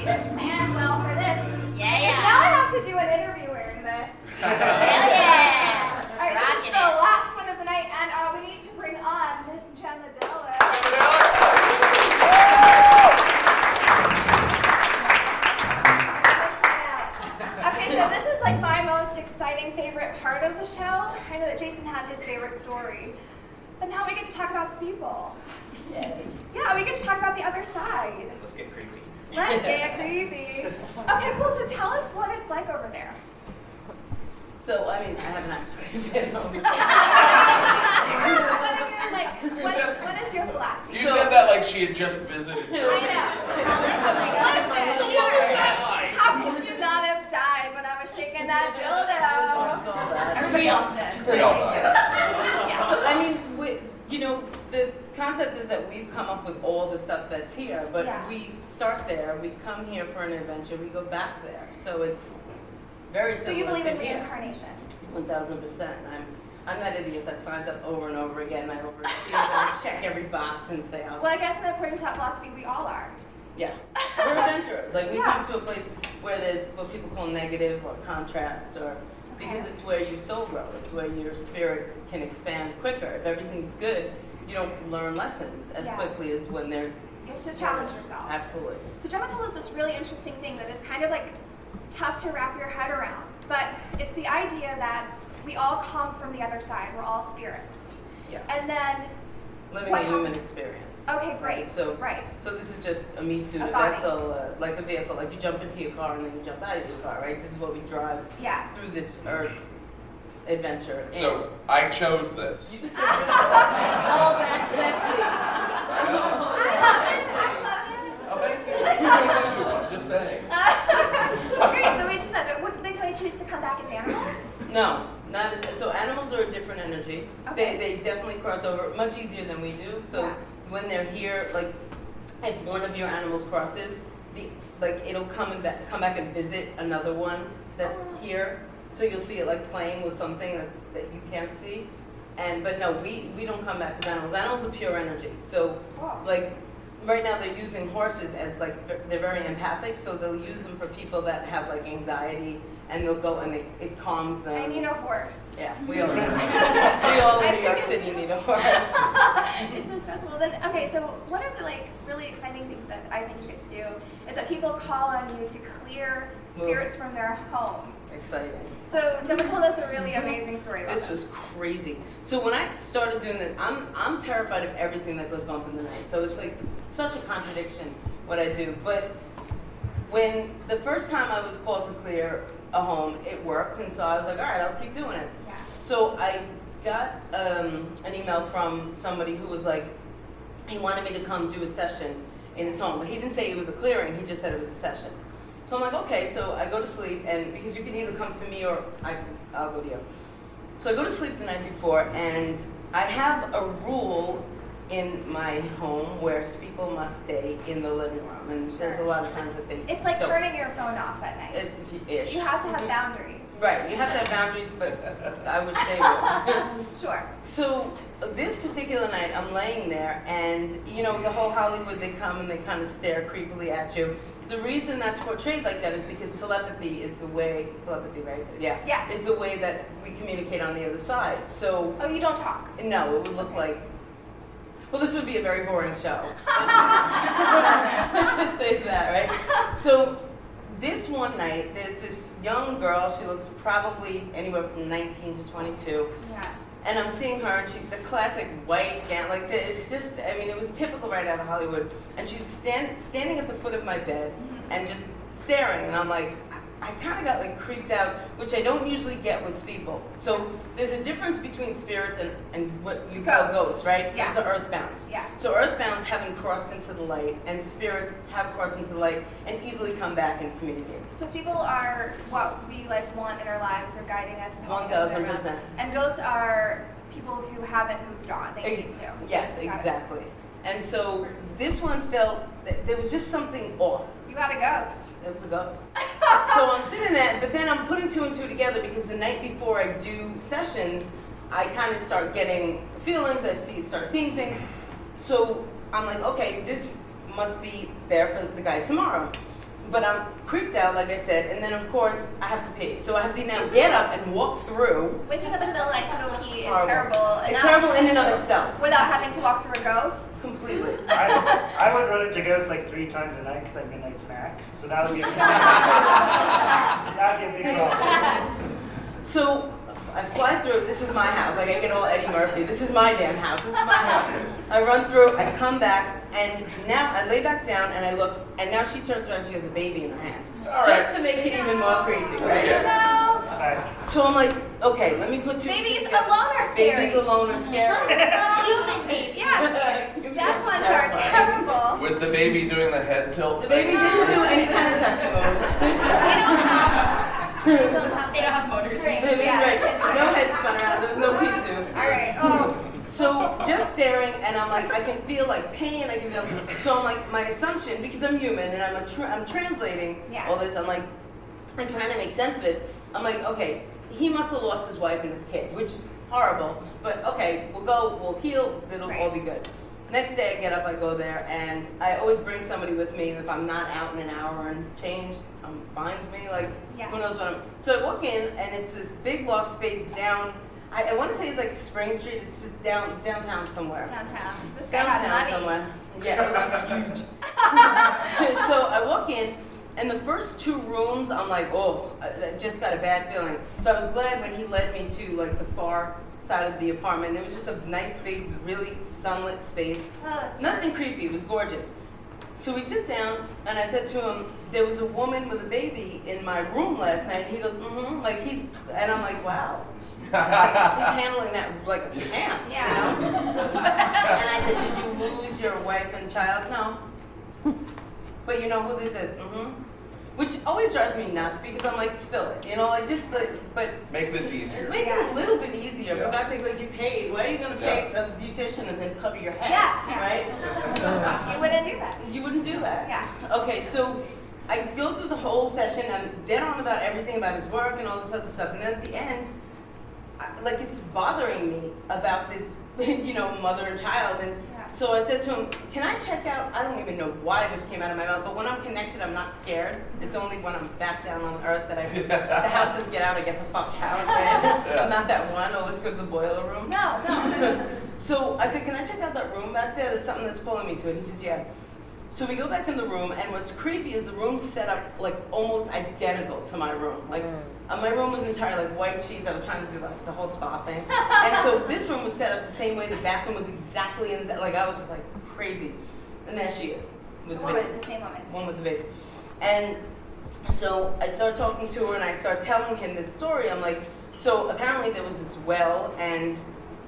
didn't plan well for this. Yeah. Now I have to do an interview wearing this. Hell yeah. All right, this is the last one of the night, and we need to bring on Miss Gemma Delle. Okay, so this is like my most exciting favorite part of the show. I know that Jason had his favorite story, but now we get to talk about people. Yeah, we get to talk about the other side. Let's get creepy. Let's get creepy. Okay, cool. So tell us what it's like over there. So, I mean, I haven't actually been home. What is your philosophy? You said that like she had just visited. I know. So what was that like? How could you not have died when I was shaking that dildo? Everybody else did. We all died. Yeah. So, I mean, the concept is that we've come up with all the stuff that's here, but Yeah. we start there, we come here for an adventure, we go back there. So it's very So similar you believe to in here. reincarnation? 1000%. I'm that idiot that signs up over and over again. I overachieve and I check every box and say, Well, I guess according to that philosophy, we all are. yeah, we're adventurers. Like we Yeah. come to a place where there's what people call negative or contrast, or because Okay. it's where you soul grow. It's where your spirit can expand quicker. If everything's good, you don't learn lessons as Yeah. quickly as when there's. You have to challenge yourself. Absolutely. So Gemma told us this really interesting thing that is kind of like tough to wrap your head around, but it's the idea that we all come from the other side. We're all spirits. Yeah. And then, Living what a human happens? experience. okay, great. Right, so- right. So this is just a me too, A a body. vessel, like a vehicle. Like you jump into your car and then you jump out of your car, right? This is what we drive Yeah. through this earth adventure. And- So I chose this. Oh, that's sexy. Oh, thank you. I'm just saying. Great, so we choose that, but what, can we choose to come back as animals? No, not as, so animals are a different energy. Okay. They definitely cross over much easier than we do. So Yeah. when they're here, like if one of your animals crosses, it'll come back and visit another one that's here. So you'll see it like playing with something that you can't see. But no, we don't come back as animals. Animals are pure energy. So Wow. like right now they're using horses as like they're very empathic, so they'll use them for people that have like anxiety, and they'll go and it calms them. I need a horse. Yeah, we all do. We all in New York City need a horse. It's so stressful. Then, okay, so one of the like really exciting things that I think you get to do is that people call on you to clear spirits from their homes. Exciting. So Gemma told us a really amazing story about This was crazy. So when I started doing this, I'm terrified of everything that goes bump in the night. So it's like such a contradiction what I do. But when the first time I was called to clear a home, it worked, and so I was like, all right, I'll keep doing it. Yeah. So I got an email from somebody who was like, he wanted me to come do a session in his home, but he didn't say it was a clearing, he just said it was a session. So I'm like, okay, so I go to sleep, and because you can either come to me or I'll go to you. So I go to sleep the night before, and I have a rule in my home where people must stay in the living room, and there's a lot of times that they It's like don't. turning your phone off at night. It's ish. You have to have boundaries. Right, you have to have boundaries, but I wish they would. Sure. So this particular night, I'm laying there, and the whole Hollywood, they come and they kind of stare creepily at you. The reason that's portrayed like that is because telepathy, right? Yeah. Yes. Is the way that we communicate on the other side. So Oh, you don't talk. no, it would look like. Well, this would be a very boring show. Let's just say that, right? So this one night, there's this young girl. She looks probably anywhere from 19 to 22. Yeah. And I'm seeing her, and she's the classic white gown, it's just, it was typical right out of Hollywood. And she's standing at the foot of my bed and just staring, and I'm like, I kind of got like creeped out, which I don't usually get with people. So there's a difference between spirits and what you call ghosts, right? Yeah. Those are earthbounds. Yeah. So earthbounds haven't crossed into the light, and spirits have crossed into the light and easily come back and communicate. So people are what we like want in our lives, are guiding us and helping us around. 1000%. And ghosts are people who haven't moved on. They need to. Yes, Got it. exactly. And so this one felt, there was just something off. You had a ghost. It was a ghost. So I'm sitting there, but then I'm putting two and two together because the night before I do sessions, I kind of start getting feelings, start seeing things. So I'm like, okay, this must be there for the guy tomorrow. but I'm creeped out, like I said, and then of course I have to pee. So I have to now get up and walk through. Waking up in the middle of the night to go pee is Horrible. terrible. And It's not- terrible in and of itself. Without having to walk through a ghost. Completely. I would run into ghosts like 3 times a night because I'm midnight snack. So that would be a big problem. So I fly through. This is my house. Like I get all Eddie Murphy. This is my damn house. This is my house. I run through. I come back, and now I lay back down and I look, and now she turns around. She has a baby in her hand, All just right. to make it even more creepy, right? Yeah. No. So I'm like, okay, let me put two. Babies together. alone are scary. Babies alone are scary. Human baby. Yes. Dad ones are Terrifying. terrible. Was the baby doing the head tilt The thing? baby didn't do any kind of chucky moves. They don't have motors. strings. Right. Yeah. No head spun around. There was no pisu. All right. Oh. So just staring, and I'm like, I can feel like pain. I can feel. So I'm like, my assumption, because I'm human and I'm translating Yeah. all this. I'm like, I'm trying to make sense of it. I'm like, okay, he must have lost his wife and his kid, which horrible. But okay, we'll heal. It'll all be good. Next day I get up, I go there, and I always bring somebody with me. If I'm not out in an hour and change, finds me, like, Yeah. who knows what I'm. So I walk in, and it's this big loft space down, I want to say it's like Spring Street, it's just downtown somewhere. Downtown. This guy had Downtown money. somewhere. Yeah, it was huge. So I walk in, and the first 2 rooms, I'm like, oh, I just got a bad feeling. So I was glad when he led me to like the far side of the apartment. It was just a nice, big, really sunlit space. Oh, that's Nothing creepy, it was gorgeous. So we sit down, and I said to him, there was a woman with a baby in my room last night. He goes, like and I'm like, wow. He's handling that like a champ, Yeah. you know? And I said, did you lose your wife and child? No. But you know who this is? Which always drives me nuts because I'm like, spill it, you know, like just like, but Make this easier. make it a little bit easier. Yeah. For God's sake, like you paid. Why are you gonna pay a beautician and then cover your head? Yeah. Right? You wouldn't do that. You wouldn't do that. Yeah. Okay, so I go through the whole session. I'm dead on about everything about his work and all this other stuff, and then at the end, like it's bothering me about this, you know, mother and child. And so I said to him, can I check out? I don't even know why this came out of my mouth, but when I'm connected, I'm not scared. It's only when I'm back down on earth that the house says get out, I get the fuck out. Right? I'm not that one. Oh, let's go to the boiler room. No. So I said, can I check out that room back there? There's something that's pulling me to it. He says, yeah. So we go back in the room, and what's creepy is the room's set up like almost identical to my room. Like my room was entirely like white cheese. I was trying to do like the whole spa thing, and so this room was set up the same way. The bathroom was exactly in. Like I was just like crazy, and there she is with the baby. The same woman. One with the baby, and so I started talking to her, and I started telling him this story. I'm like, so apparently there was this well, and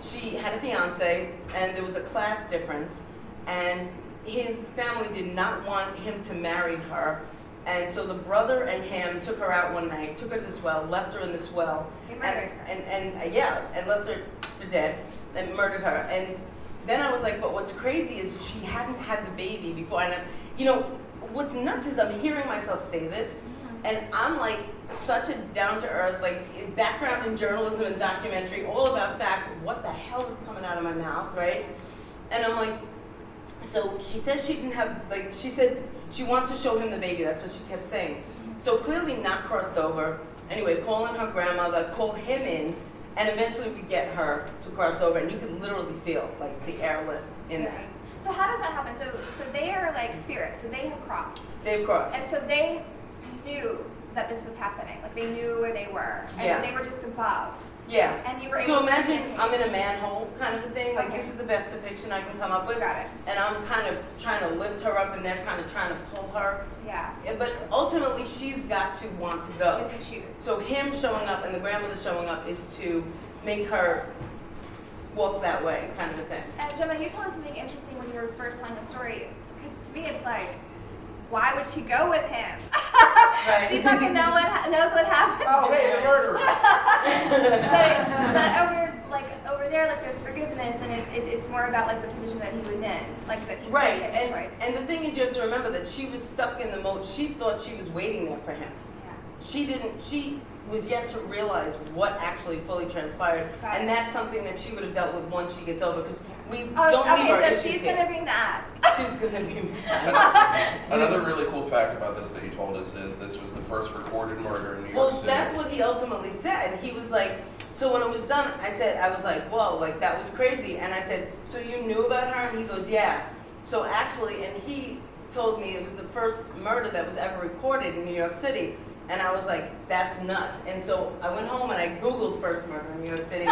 she had a fiance, and there was a class difference, and his family did not want him to marry her, and so the brother and him took her out one night, took her to this well, left her in this well, They murdered her. and left her for dead, and murdered her. And then I was like, but what's crazy is she hadn't had the baby before, and you know, what's nuts is I'm hearing myself say this, and I'm like such a down-to-earth, like background in journalism and documentary, all about facts. What the hell is coming out of my mouth, right? And I'm like, so she says she didn't have, like, she said she wants to show him the baby. That's what she kept saying. So clearly not crossed over. Anyway, calling her grandmother, call him in, and eventually we get her to cross over, and you can literally feel like the airlift in that. So how does that happen? So they are like spirits. So they have crossed, They've crossed. and so they knew that this was happening. Like they knew where they were, and Yeah. so they were just above. Yeah. And you were able So to imagine communicate. I'm in a manhole kind of a thing. Like Okay. this is the best depiction I can come up with. Got it. And I'm kind of trying to lift her up, and they're kind of trying to pull her. Yeah. But ultimately, she's got to want to go. She's a shoot. So him showing up and the grandmother showing up is to make her walk that way, kind of a thing. And Gemma, you told us something interesting when you were first telling the story. Because to me, it's like, why would she go with him? Right. She fucking knows what happened. Oh, hey, the murderer. but over there, like there's forgiveness, and it's more about like the position that he was in, like that he Right, made a choice. and the thing is, you have to remember that she was stuck in the mode. She thought she was waiting there for him. Yeah. She didn't. was yet to realize what actually fully transpired, Got and it. that's something that she would have dealt with once she gets over, because we Oh, don't leave our okay, issues so she's here. gonna be mad. She's gonna be mad. Another really cool fact about this that you told us is this was the first recorded murder in New Well, York City. that's what he ultimately said. He was like, so when it was done, I was like, whoa, like that was crazy. And I said, so you knew about her? And he goes, yeah. So actually, and he told me it was the first murder that was ever recorded in New York City. And I was like, that's nuts. And so I went home and I Googled first murder in New York City.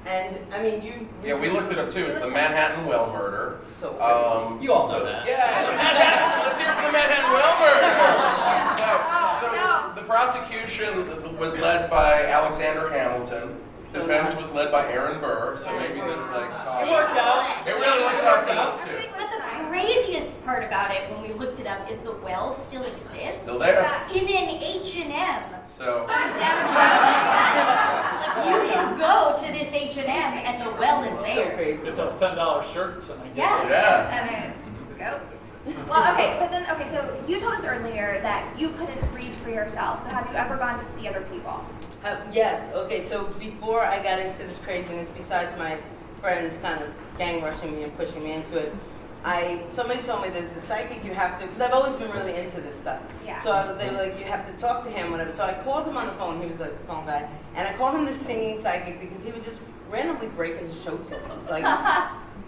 And I mean, you. Yeah, we looked it up too. It's the Manhattan Well murder. So crazy. You all know that. Yeah, Manhattan. Let's hear it for the Manhattan Well murder. Oh, So no. the prosecution was led by Alexander Hamilton. So Defense nice. was led by Aaron Burr. So maybe this like It worked out. it really worked out for those two. But the craziest part about it, when we looked it up, is the well still exists. Still there. In an H&M. So Like, you can go to this H&M and the well is So there. crazy. Get those $10 shirts and I get Yeah. yeah. And it goes. Well, okay, but then, okay, so you told us earlier that you couldn't read for yourself. So have you ever gone to see other people? Yes, okay, so before I got into this craziness, besides my friends kind of gang rushing me and pushing me into it, somebody told me there's the psychic you have to, because I've always been really into this stuff. Yeah. So they were like, you have to talk to him, whatever. So I called him on the phone, he was like a phone guy, and I called him the singing psychic because he would just randomly break into show tunes, like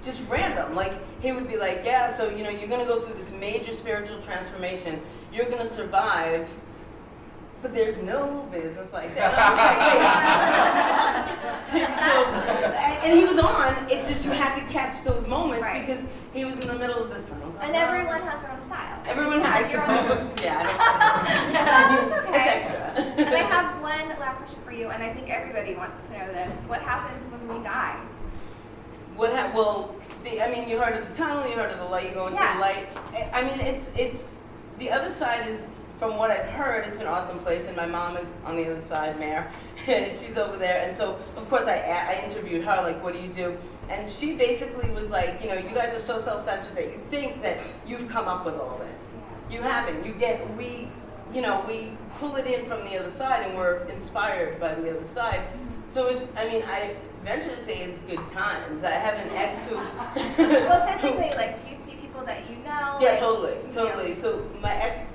just random. Like he would be like, yeah, so you know, you're gonna go through this major spiritual transformation, you're gonna survive, but there's no business like that. And he was on, it's just you had to catch those moments Right. because he was in the middle of the song. And everyone has their own style. Everyone You has have your own. suppose. Yeah, That's okay. it's extra. And I have one last question for you, and I think everybody wants to know this. What happens when we die? Well, I mean, you heard of the tunnel, you heard of the light, you go into Yeah. the light. I mean, it's the other side is, from what I've heard, it's an awesome place, and my mom is on the other side, Mayor. She's over there, and so of course I interviewed her, like, what do you do? And she basically was like, you know, you guys are so self-centered that you think that you've come up with all this. You haven't. We pull it in from the other side, and we're inspired by the other side. So I venture to say it's good times. I have an ex who. Well, physically, like, do you see people that you know? Yeah, Like, totally. you know? So my ex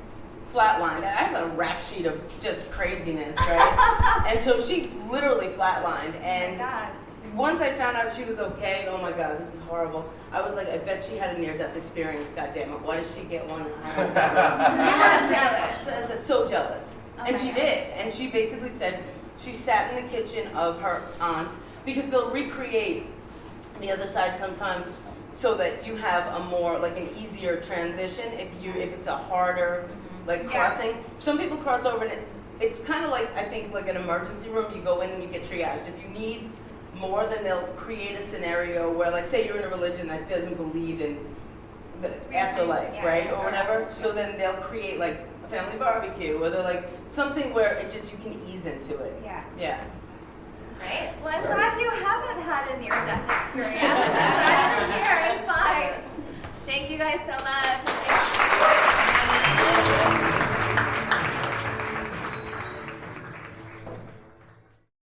flatlined. I have a rap sheet of just craziness, right? And so she literally flatlined. Oh my And God. once I found out she was okay, oh my God, this is horrible. I was like, I bet she had a near-death experience. God damn it! Why did she get one? I don't know. You were jealous. So jealous. Oh And my she God. did. And she basically said she sat in the kitchen of her aunt, because they'll recreate the other side sometimes so that you have a more, like, an easier transition if it's a harder, like, Yeah. crossing. Some people cross over and it's kind of like, I think, like an emergency room. You go in and you get triaged. If you need more, then they'll create a scenario where, like, say you're in a religion that doesn't believe in the afterlife, Yeah. right, or whatever. So then they'll create, like, a family barbecue, or they're like something where it just, you can ease into it. Yeah. Yeah. Right? Well, I'm glad you haven't had a near-death experience. I'm glad you're here and fine. Thank you guys so much.